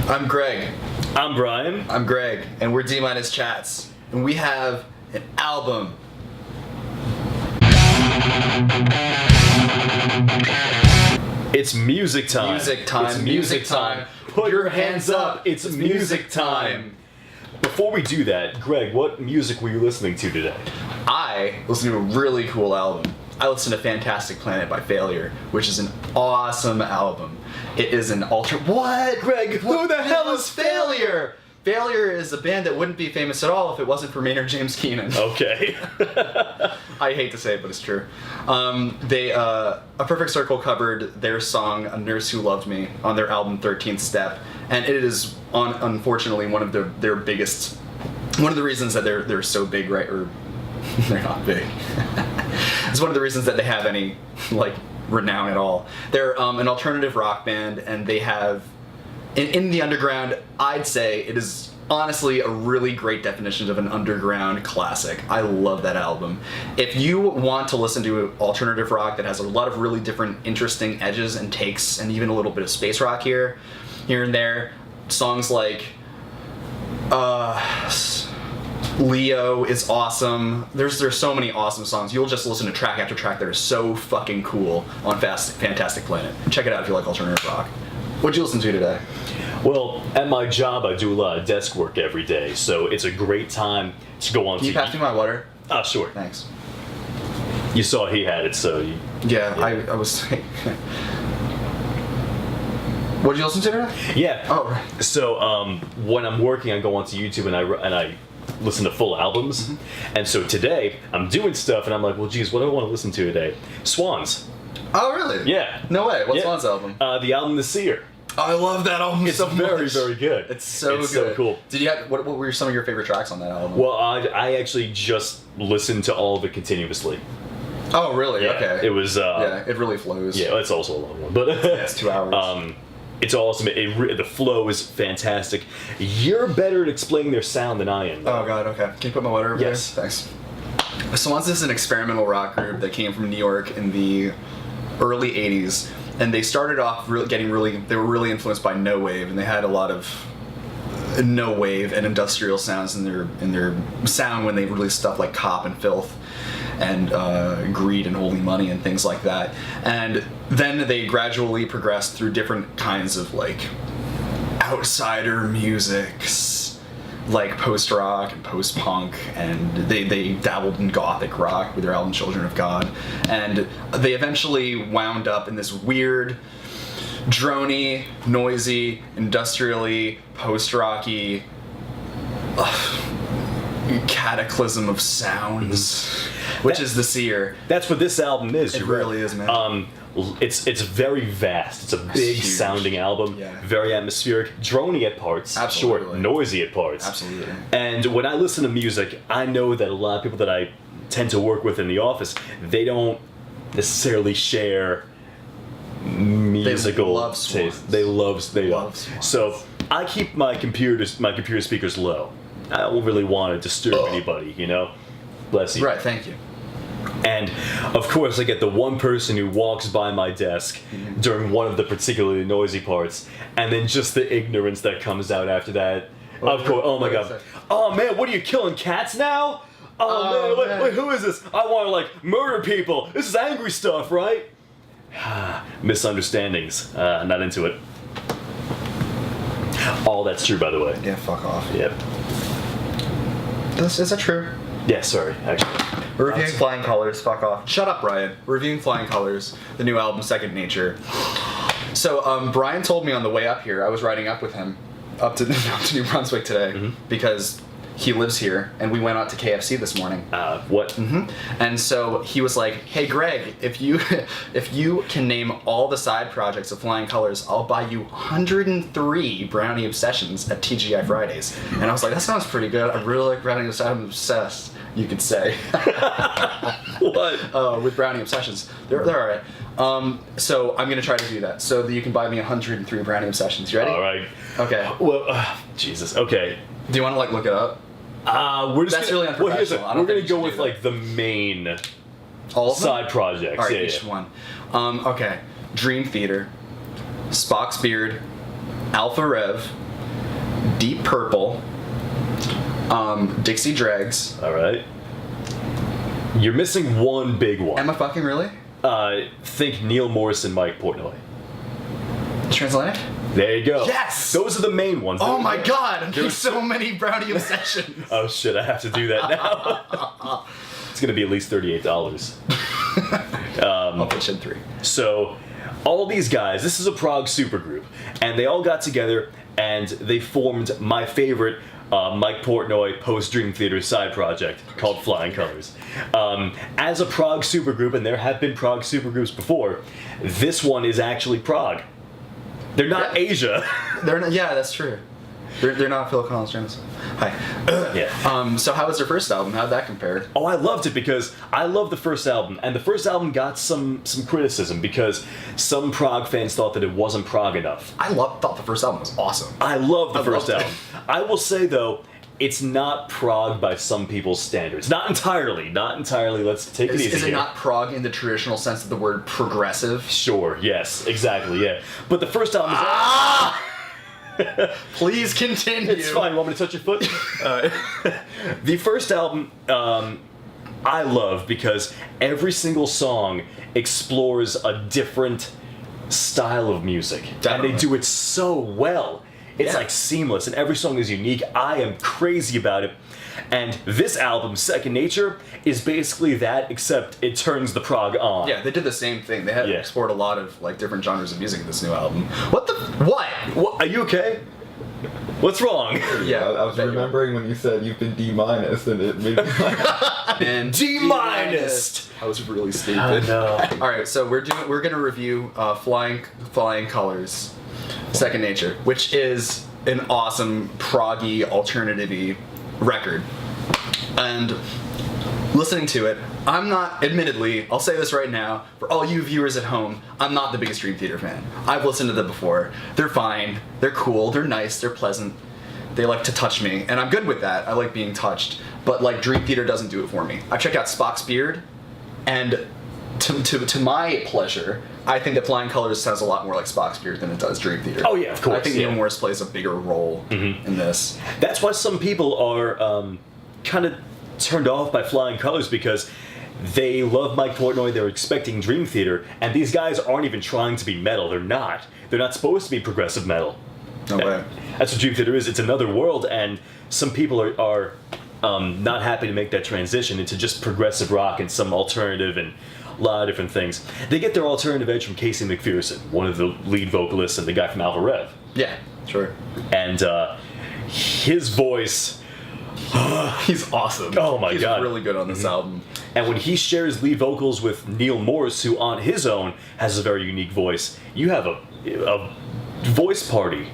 I'm Greg. I'm Brian. I'm Greg, and we're D-Minus Chats, and we have an album. It's music time. Music time. It's music time. Put your hands up. It's music time. Before we do that, Greg, what music were you listening to today? I listened to a really cool album. I listened to Fantastic Planet by Failure, which is an awesome album. It is an What? Greg, who the hell is Failure? Failure is a band that wouldn't be famous at all if it wasn't for Maynard James Keenan. Okay. I hate to say it, but it's true. A Perfect Circle covered their song "A Nurse Who Loved Me" on their album 13th Step, and it is unfortunately one of their biggest. One of the reasons that they're so big, right? Or they're not big. It's one of the reasons that they have any renown at all. They're an alternative rock band, and they have. In the underground, I'd say it is honestly a really great definition of an underground classic. I love that album. If you want to listen to alternative rock that has a lot of really different interesting edges and takes, and even a little bit of space rock here and there, songs like Leo is awesome. There's so many awesome songs. You'll just listen to track after track that are so fucking cool on Fantastic Planet. Check it out if you like alternative rock. What'd you listen to today? Well, at my job, I do a lot of desk work every day, so it's a great time to go on. Can you pass me my water? Ah, sure. Thanks. You saw he had it, so you... Yeah. I was... What'd you listen to today? Yeah. Oh, right. So, when I'm working, I go onto YouTube and I listen to full albums. Mm-hmm. And so today, I'm doing stuff, and I'm like, well, geez, what do I want to listen to today? Swans. Oh, really? Yeah. No way. What's Swans album? The album The Seer. I love that album it's so much. Very, very good. It's so good. So cool. Did you have what were some of your favorite tracks on that album? Well, I actually just listened to all of it continuously. Oh, really? Yeah, Okay. it was. Yeah, it really flows. Yeah, it's also a long one, but it's 2 hours. It's awesome. The flow is fantastic. You're better at explaining their sound than I am. Oh God. Okay. Can you put my water over there? Yes. Thanks. Swans is an experimental rock group that came from New York in the early '80s. And they started off they were really influenced by no wave, and they had a lot of no wave and industrial sounds in their sound when they released stuff like Cop and Filth and Greed and Holy Money and things like that. And then they gradually progressed through different kinds of outsider musics, like post-rock and post-punk, and they dabbled in gothic rock with their album Children of God, and they eventually wound up in this weird, drony, noisy, industrially, post-rocky cataclysm of sounds, which is The Seer. That's what this album is. It really is, man. It's very vast. It's a big sounding album. Yeah. Very atmospheric, drony at parts. Absolutely. Short, noisy at parts. Absolutely. And when I listen to music, I know that a lot of people that I tend to work with in the office, they don't necessarily share musical taste. They love Swans. So I keep my computer speakers low. I don't really want to disturb anybody, Bless you. Right, thank you. And of course, I get the one person who walks by my desk during one of the particularly noisy parts, and then just the ignorance that comes out after that. Of course, oh my God. Oh man, what are you, killing cats now? Oh man, wait, who is this? I want to murder people. This is angry stuff, right? Misunderstandings. Not into it. All that's true, by the way. Yeah, fuck off. Yep. Is that true? Yeah, sorry, actually. We're reviewing Flying Colors, fuck off. Shut up, Brian. We're reviewing Flying Colors, the new album, Second Nature. So, Brian told me on the way up here, I was riding up with him, up to New Brunswick today, because he lives here, and we went out to KFC this morning. What? Mm-hmm. And so he was like, hey Greg, if you can name all the side projects of Flying Colors, I'll buy you 103 Brownie Obsessions at TGI Fridays. And I was like, that sounds pretty good. I really like Brownie Obsessions. I'm obsessed, you could say. What? With Brownie Obsessions. They're alright. So I'm gonna try to do that so that you can buy me 103 Brownie Obsessions. You ready? Alright. Okay. Well, Jesus, okay. Do you want to look it up? We're just That's really unprofessional. We're gonna go with the main all of them? side projects. All right, each one. Okay. Dream Theater, Spock's Beard, Alpha Rev, Deep Purple, Dixie Dregs. All right. You're missing one big one. Am I fucking really? Think Neil Morris and Mike Portnoy. Transatlantic? There you go. Yes! Those are the main ones. Oh my god, I'm getting so many brownie obsessions. Oh shit, I have to do that now. It's gonna be at least $38. I'll pitch in 3. So, all these guys, this is a Prog supergroup, and they all got together and they formed my favorite Mike Portnoy post-Dream Theater side project called Flying Colors. As a Prog supergroup, and there have been Prog supergroups before, this one is actually Prog. They're not Asia. They're not, yeah, that's true. They're not Phil Collins Jameson. Hi. Yeah. So how was their first album? How'd that compare? Oh, I loved it because I love the first album, and the first album got some criticism because some Prog fans thought that it wasn't Prog enough. I thought the first album was awesome. I love the first loved it. album. I will say though, it's not Prog by some people's standards. Not entirely. Let's take it easy. Is it here. not Prog in the traditional sense of the word progressive? Sure. Yes. Exactly. Yeah. But the first album is. Please continue. It's fine. You want me to touch your foot? The first album, I love because every single song explores a different style of music, Definitely. and they do it so well. It's Yeah. like seamless, and every song is unique. I am crazy about it. And this album, Second Nature, is basically that, except it turns the Prog on. Yeah, they did the same thing. They had Yeah. explored a lot of like different genres of music in this new album. What? What? Are you okay? What's wrong? Yeah, I was remembering when you said you've been D-, and it made me and D-. I was really stupid. No. All right, so we're gonna review Flying Colors, Second Nature, which is an awesome proggy alternative-y record. And listening to it, I'm not, admittedly, I'll say this right now, for all you viewers at home, I'm not the biggest Dream Theater fan. I've listened to them before. They're fine, they're cool, they're nice, they're pleasant. They like to touch me, and I'm good with that. I like being touched. But like Dream Theater doesn't do it for me. I checked out Spock's Beard, and to my pleasure, I think that Flying Colors sounds a lot more like Spock's Beard than it does Dream Theater. Oh, yeah, of course, I think yeah. Neil Morris plays a bigger role in this. That's why some people are kind of turned off by Flying Colors, because they love Mike Portnoy, they're expecting Dream Theater, and these guys aren't even trying to be metal. They're not. They're not supposed to be progressive metal. No way. That's what Dream Theater is. It's another world, and some people are not happy to make that transition into just progressive rock and some alternative and a lot of different things. They get their alternative edge from Casey McPherson, one of the lead vocalists and the guy from Alpha Rev. Yeah, sure. And his voice... He's awesome. Oh my God. He's really good on this album. And when he shares lead vocals with Neil Morris, who on his own has a very unique voice, you have a voice party.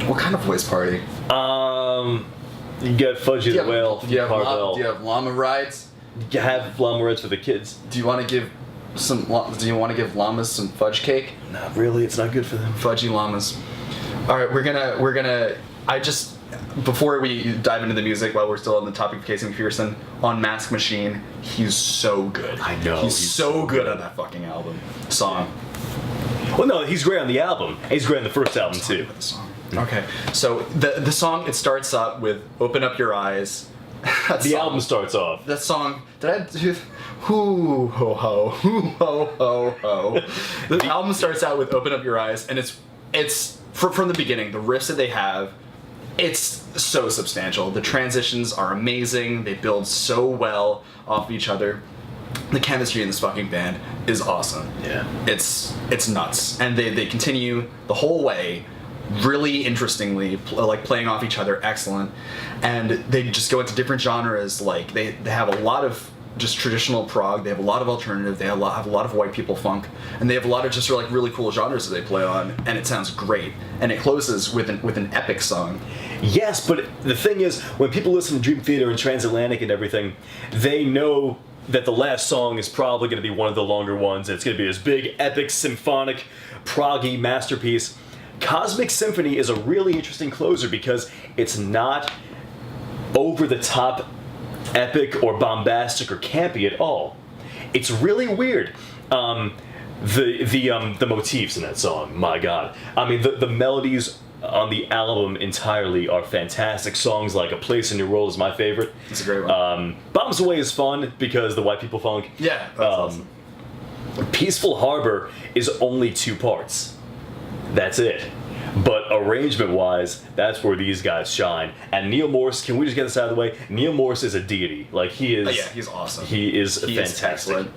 What kind of voice party? You get Fudgy the Whale from Carvel. Do you have llama rides? You have llama rides for the kids. Do you want to give llamas some fudge cake? Not really, it's not good for them. Fudgy llamas. All right, we're gonna. Before we dive into the music, while we're still on the topic of Casey McPherson, on Mask Machine, he's so good. I know. He's so good on that fucking song. Well, no, he's great on the album. He's great on the first album, too. The song. Okay, so the song, it starts up with "Open Up Your Eyes." The album starts off. That song, did I do? Hoo ho ho, hoo ho ho ho. The album starts out with "Open Up Your Eyes," and it's from the beginning. The riffs that they have, it's so substantial. The transitions are amazing. They build so well off each other. The chemistry in this fucking band is awesome. Yeah. It's nuts, and they continue the whole way. Really interestingly, like playing off each other, excellent, and they just go into different genres. Like they have a lot of just traditional prog, they have a lot of alternative, they have a lot of white people funk, and they have a lot of just like really cool genres that they play on, and it sounds great. And it closes with an epic song. Yes, but the thing is, when people listen to Dream Theater and Transatlantic and everything, they know that the last song is probably going to be one of the longer ones, and it's going to be this big, epic, symphonic, proggy masterpiece. Cosmic Symphony is a really interesting closer because it's not over-the-top epic or bombastic or campy at all. It's really weird. The motifs in that song, my God. I mean, the melodies on the album entirely are fantastic. Songs like A Place in Your World is my favorite. It's a great one. Bombs Away is fun because the white people funk. Yeah, that's awesome. Peaceful Harbor is only 2 parts. That's it. But arrangement-wise, that's where these guys shine. And Neil Morse, can we just get this out of the way? Neil Morse is a deity. Like, he is... Oh, yeah, he's awesome. He is fantastic. excellent.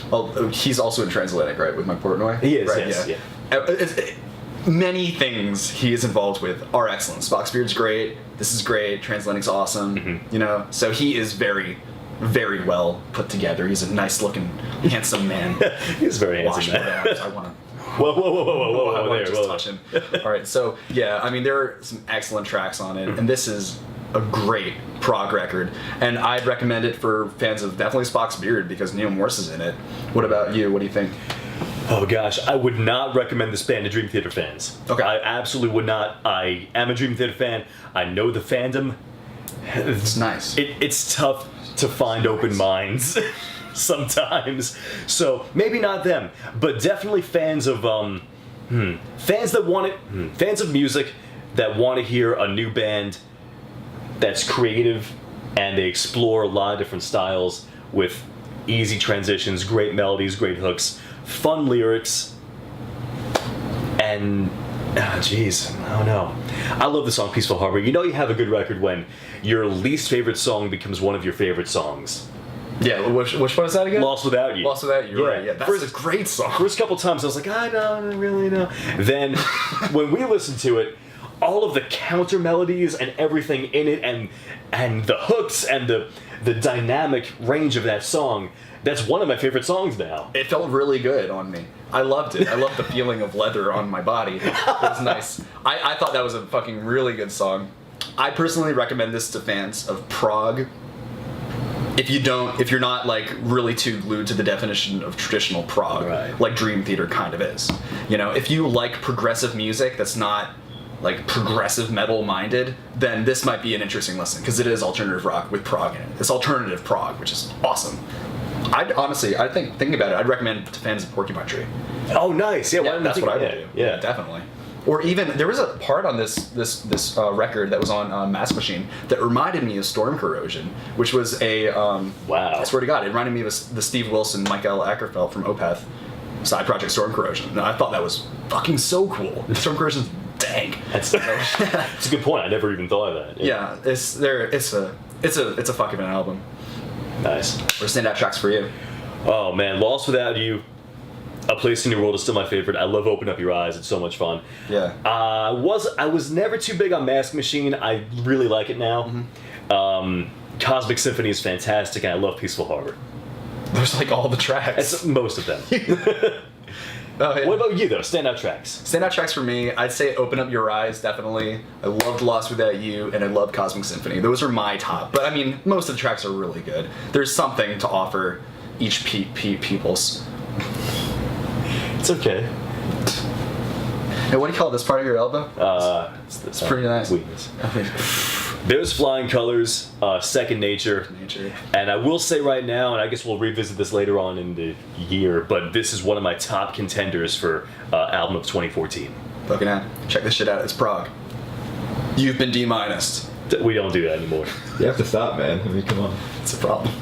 Well, he's also in Transatlantic, right, with Mike Portnoy? He is, right? yes, yeah. Many things he is involved with are excellent. Spock's Beard's great. This is great. Transatlantic's awesome. Mm-hmm. You know, so he is very, very well put together. He's a nice-looking, handsome man. He's very handsome, man. I want to... Whoa, I just touch him. All right, so yeah, I mean there are some excellent tracks on it, and this is a great prog record, and I'd recommend it for fans of definitely Spock's Beard because Neil Morse is in it. What about you? What do you think? Oh gosh, I would not recommend this band to Dream Theater fans. Okay. I absolutely would not. I am a Dream Theater fan. I know the fandom. It's nice. It's tough to find open minds sometimes. So maybe not them, but definitely fans of fans of music that want to hear a new band that's creative and they explore a lot of different styles with easy transitions, great melodies, great hooks, fun lyrics, and oh no. I love the song Peaceful Harbor. You know you have a good record when your least favorite song becomes one of your favorite songs. Yeah, which one is that again? Lost Without You. Lost Without You, right. Yeah, that's a great song. First couple times I was like, I don't really know. Then when we listened to it, all of the counter melodies and everything in it and the hooks and the dynamic range of that song, that's one of my favorite songs now. It felt really good on me. I loved it. I loved the feeling of leather on my body. It was nice. I thought that was a fucking really good song. I personally recommend this to fans of prog. If you're not like really too glued to the definition of traditional prog, right, like Dream Theater kind of is. You know, if you like progressive music that's not like progressive metal minded, then this might be an interesting listen because it is alternative rock with prog in it. It's alternative prog, which is awesome. I think thinking about it, I'd recommend it to fans of Porcupine Tree. Oh, nice. Yeah, that's what I would do. Yeah, definitely. Or even there was a part on this record that was on Mask Machine that reminded me of Storm Corrosion, which was a wow. I swear to God, it reminded me of the Steve Wilson, Michael Ackerfeld from Opeth side project Storm Corrosion. And I thought that was fucking so cool. Storm Corrosion's dank. That's a good point. I never even thought of that. Yeah, it's a fucking album. Nice. Or standout tracks for you? Oh man, Lost Without You. A Place in Your World is still my favorite. I love Open Up Your Eyes. It's so much fun. Yeah. I was never too big on Mask Machine. I really like it now. Mm-hmm. Cosmic Symphony is fantastic, and I love Peaceful Harbor. There's like all the tracks. It's most of them. Oh, yeah. What about you though? Standout tracks. Standout tracks for me, I'd say Open Up Your Eyes, definitely. I loved Lost Without You, and I loved Cosmic Symphony. Those are my top. But I mean, most of the tracks are really good. There's something to offer each people's. It's okay. Hey, what do you call this part of your elbow? It's pretty nice. Weakness. There's Flying Colors, Second Nature. And I will say right now, and I guess we'll revisit this later on in the year, but this is one of my top contenders for album of 2014. Fucking hell. Check this shit out. It's Prog. You've been D-minused. We don't do that anymore. You have to stop, man. I mean, come on. It's a problem.